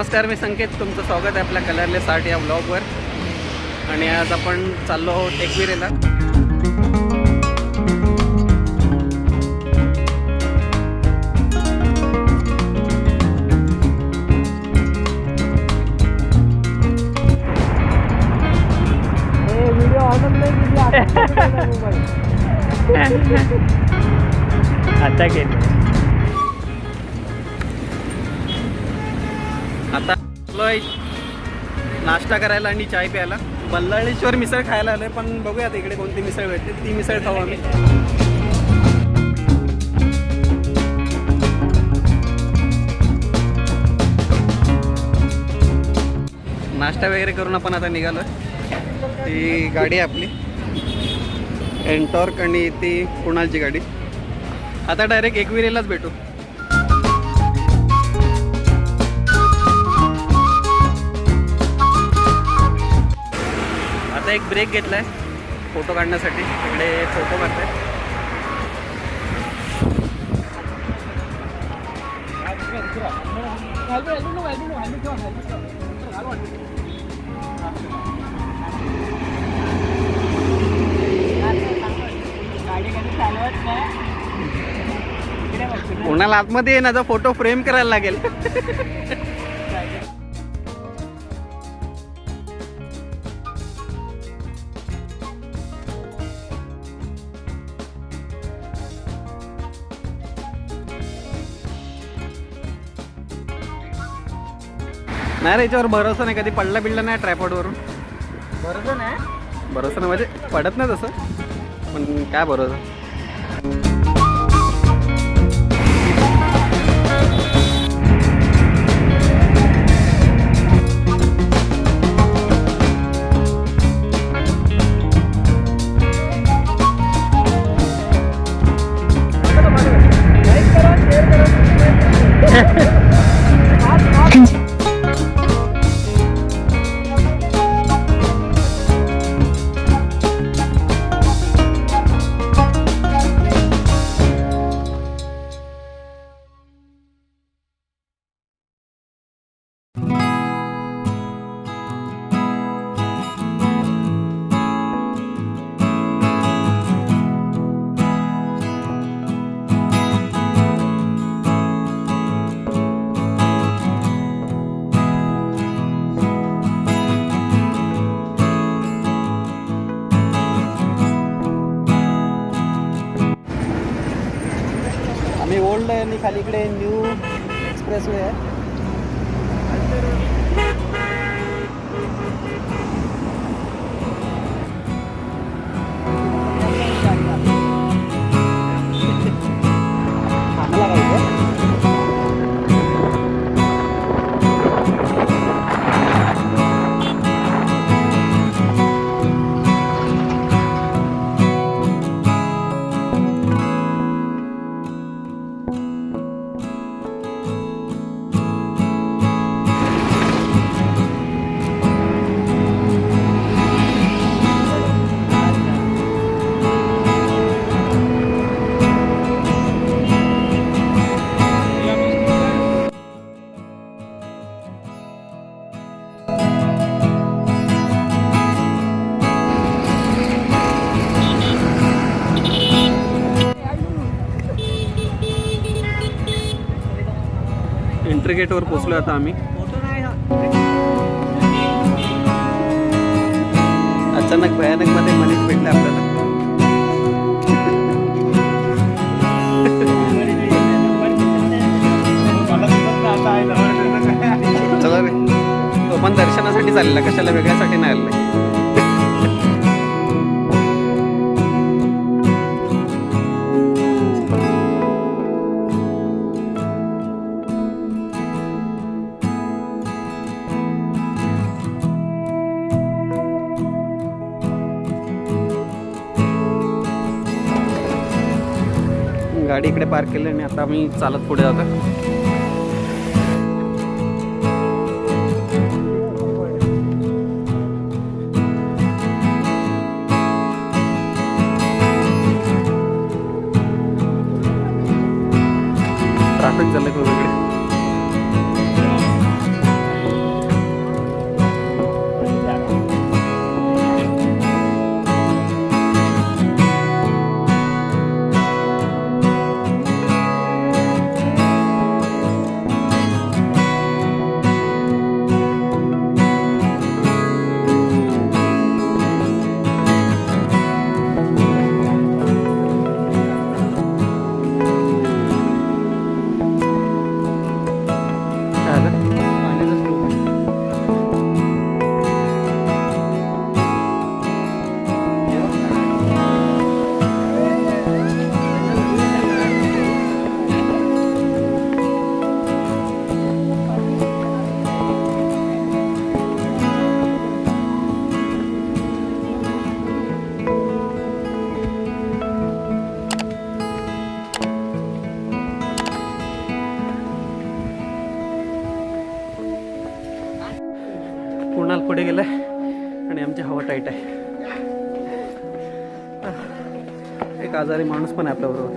नमस्कार, मी संकेत. तुमचं स्वागत आहे आपल्या कलरलेस आर्ट या ब्लॉगवर. आणि आज आपण चाललो आहोत एकविरेला. आता केलं. आता नाश्ता करायला आणि चाय प्यायला बल्लाळेश्वर मिसळ खायला आलोय. पण बघूयात इकडे कोणती मिसळ भेटते, ती मिसळ खाऊ आम्ही. नाश्ता वगैरे करून आपण आता निघालोय. ती गाडी आहे आपली एंटॉर्क आणि ती कुणालची गाडी. आता डायरेक्ट एकविरेलाच भेटू. आता एक ब्रेक घेतलाय फोटो काढण्यासाठी. इकडे फोटो काढताय. कोणाला आतमध्ये येण्याचा फोटो फ्रेम करायला लागेल. नाही रे, याच्यावर भरोसा नाही. कधी पडला बिडला नाही ट्रायपॉडवरून. बरोबर नाही. भरोसा नाही म्हणजे पडत नाही तसं, पण काय भरोसा. आम्ही ओल्ड आहे आणि खाली इकडे न्यू एक्सप्रेसवे आहे. एंट्री गेटवर पोहोचलो आता आम्ही. अचानक भयानक मध्ये मनीष भेटले आपल्याला. चला रे, तो पण दर्शनासाठी चाललेला, कशाला वेगळ्यासाठी नाही आलेला. गाडी इकडे पार्क केली आणि आता आम्ही चालत पुढे जातो. ट्रॅफिक झालं वेगळे. पुढे गेलाय आणि आमची हवा टाईट आहे. एक आजारी माणूस पण आहे आपल्याबरोबर.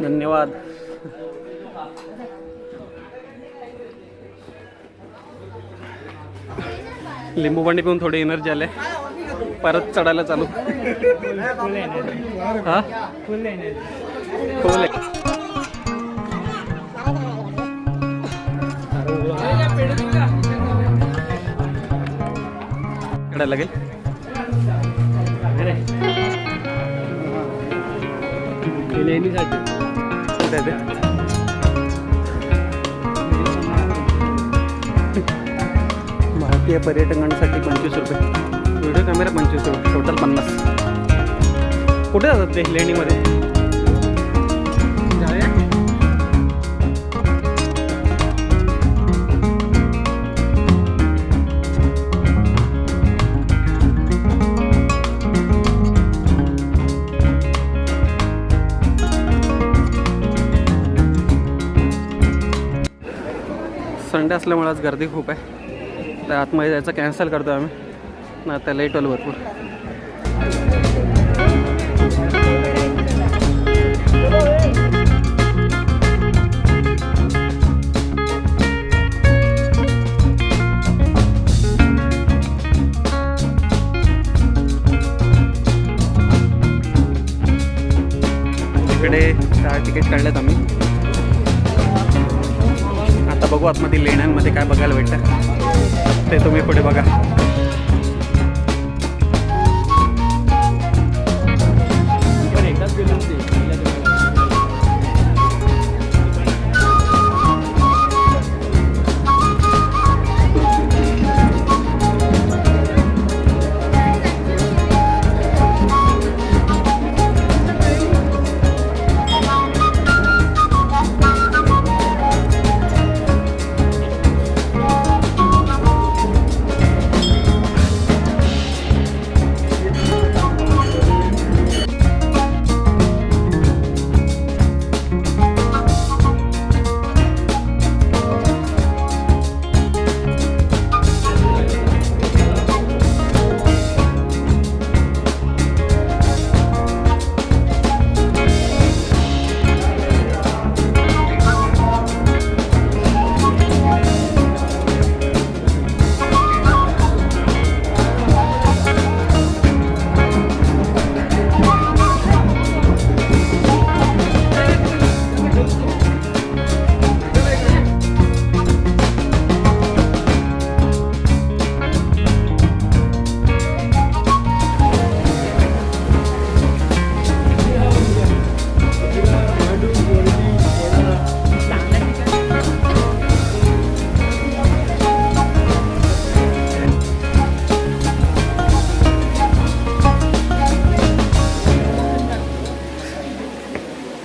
धन्यवाद. लिंबू पाणी पिऊन थोडी एनर्जी आले, परत चढायला चालू. हा फुल एनर्जी. खोल आहे. चढायला लागेल. कुठे आहे ते? भारतीय पर्यटकांसाठी 25 रुपये, व्हिडिओ कॅमेरा 25 रुपये, टोटल 50. कुठे जातात ते लेणीमध्ये? संडे असल्यामुळे आज गर्दी खूप आहे, तर आतमध्ये जायचं कॅन्सल करतो आम्ही ना. आता लेट होईल भरपूर. इकडे 4 तिकीट काढलेत आम्ही. आता बघू आतमध्ये लेण्यांमध्ये काय बघायला भेटतं ते तुम्ही पुढे बघा.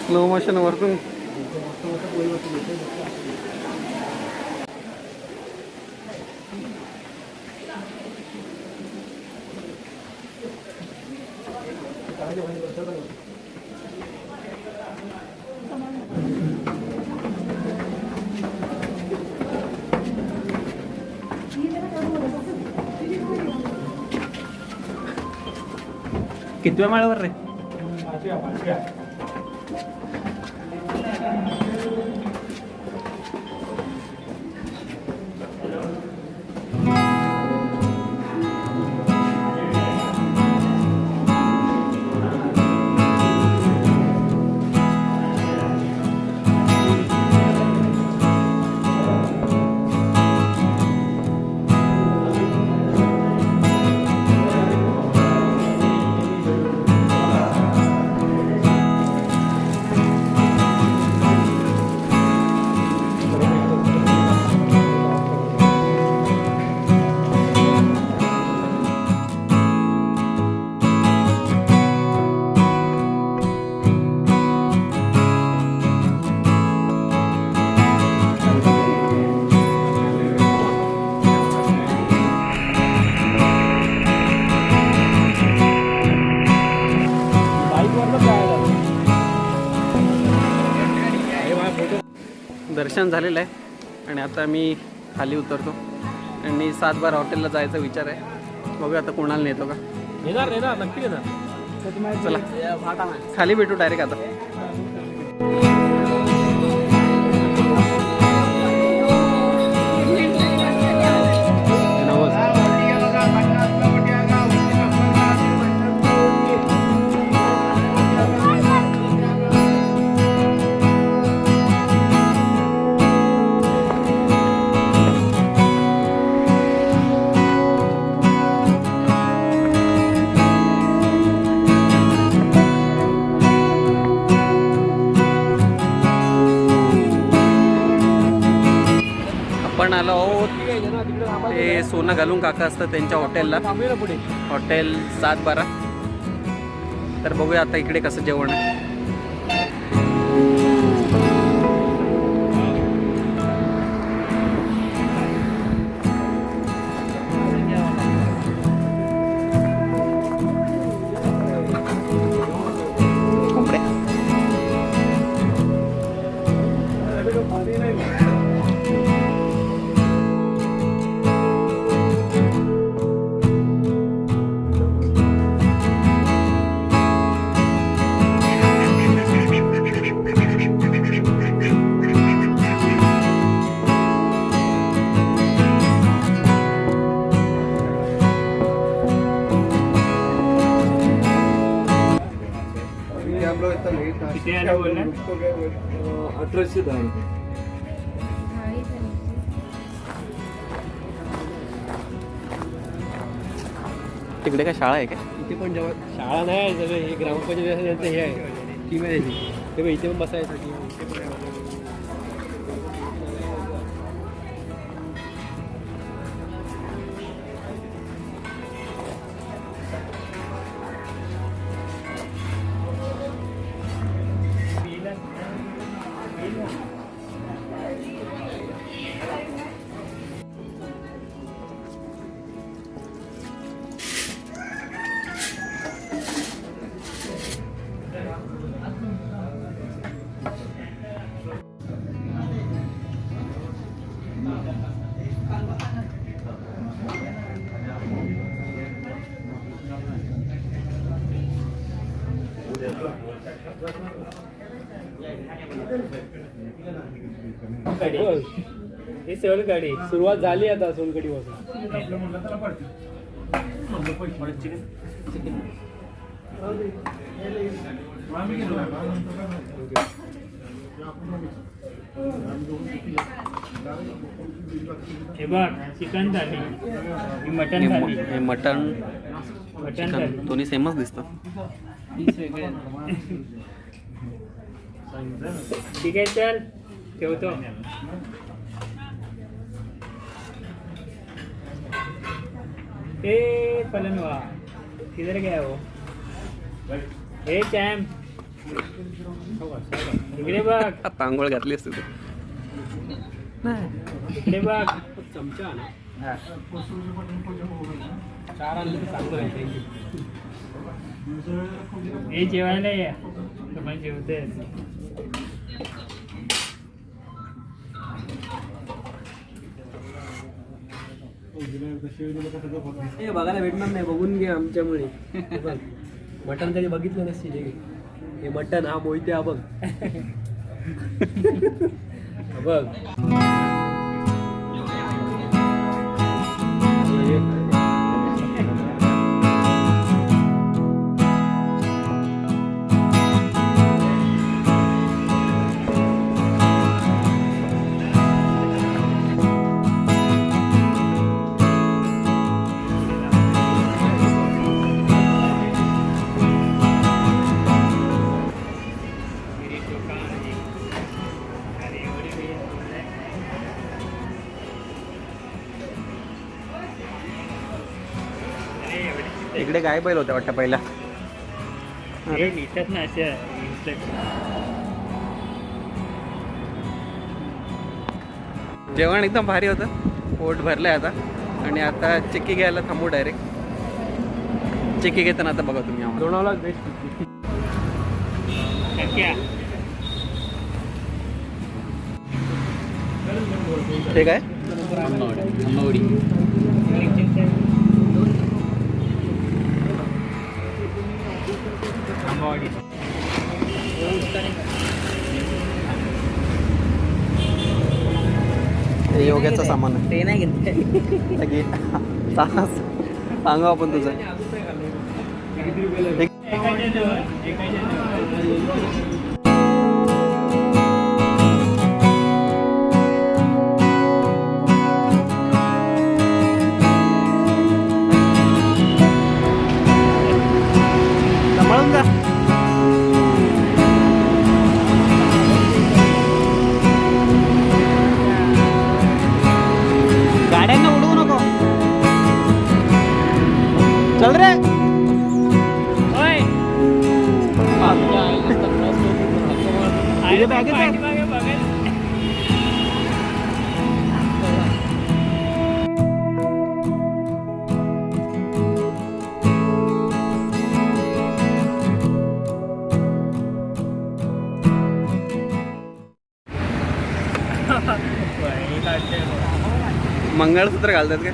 स्लो मोशन वरतून कितव्या माळ्यावर रे? दर्शन झालेलं आहे आणि आता मी खाली उतरतो आणि 7-12 हॉटेलला जायचा विचार आहे. बघूया आता कोणाला नेतो का. येणार नक्की येणार. चला खाली भेटू डायरेक्ट आता. आपण आलो आहोत ते सोनं घालून काका असतं त्यांच्या हॉटेलला. हॉटेल 7-12. तर बघूया आता इकडे कसं जेवण आहे. किती आले बोलले? 1810. तिकडे काय शाळा आहे का? इथे पण जेव्हा शाळा नाही सगळं हे ग्रामपंचायत हे आहे टीम आहे त्याची. ते इथे पण बसायचं टीम इथे पण आहे. ही सोलकढी सुरुवात झाली आता सोलकढी पासून. हे बघ चिकन थाली, ही मटन थाली. हे मटन मटन थाली दोन्ही सेमच दिसतं. ठीक आहे चल ठेवतो. ए पलनवा किधर गया वो? ए चॅम्प इकडे बघ. आता आंघोळ घातली असते तू. इकडे बघ. चमचा ना. चार आणलं तर चांगलं आहे. हे जेवायला या तुम्हाला जेवते. हे बघायला भेटणार नाही, बघून घे आमच्यामुळे. बघ मटण कधी बघितलं नसतील. हे मटण हा मोहिते हा बघ. बघ इकडे गाय बैल होत्या वाटतं पहिला. हे दिसत ना असे. जेवण एकदम भारी होतं. पोट भरलंय आता आणि आता चिक्की घ्यायला थांबू डायरेक्ट. चिक्की घेताना आता बघा तुम्ही आम्हाला. लोणावळा बेस्ट. क्या ते काय आंबावडी हे योग्याचं सामान आहे. ते नाही घेतले सांगा आपण तुझं सांभाळून जा. गाड्यांना उडवू नको. चल रे. तुझ्या बॅगेत आहे. मंगळसूत्र घालतात काय?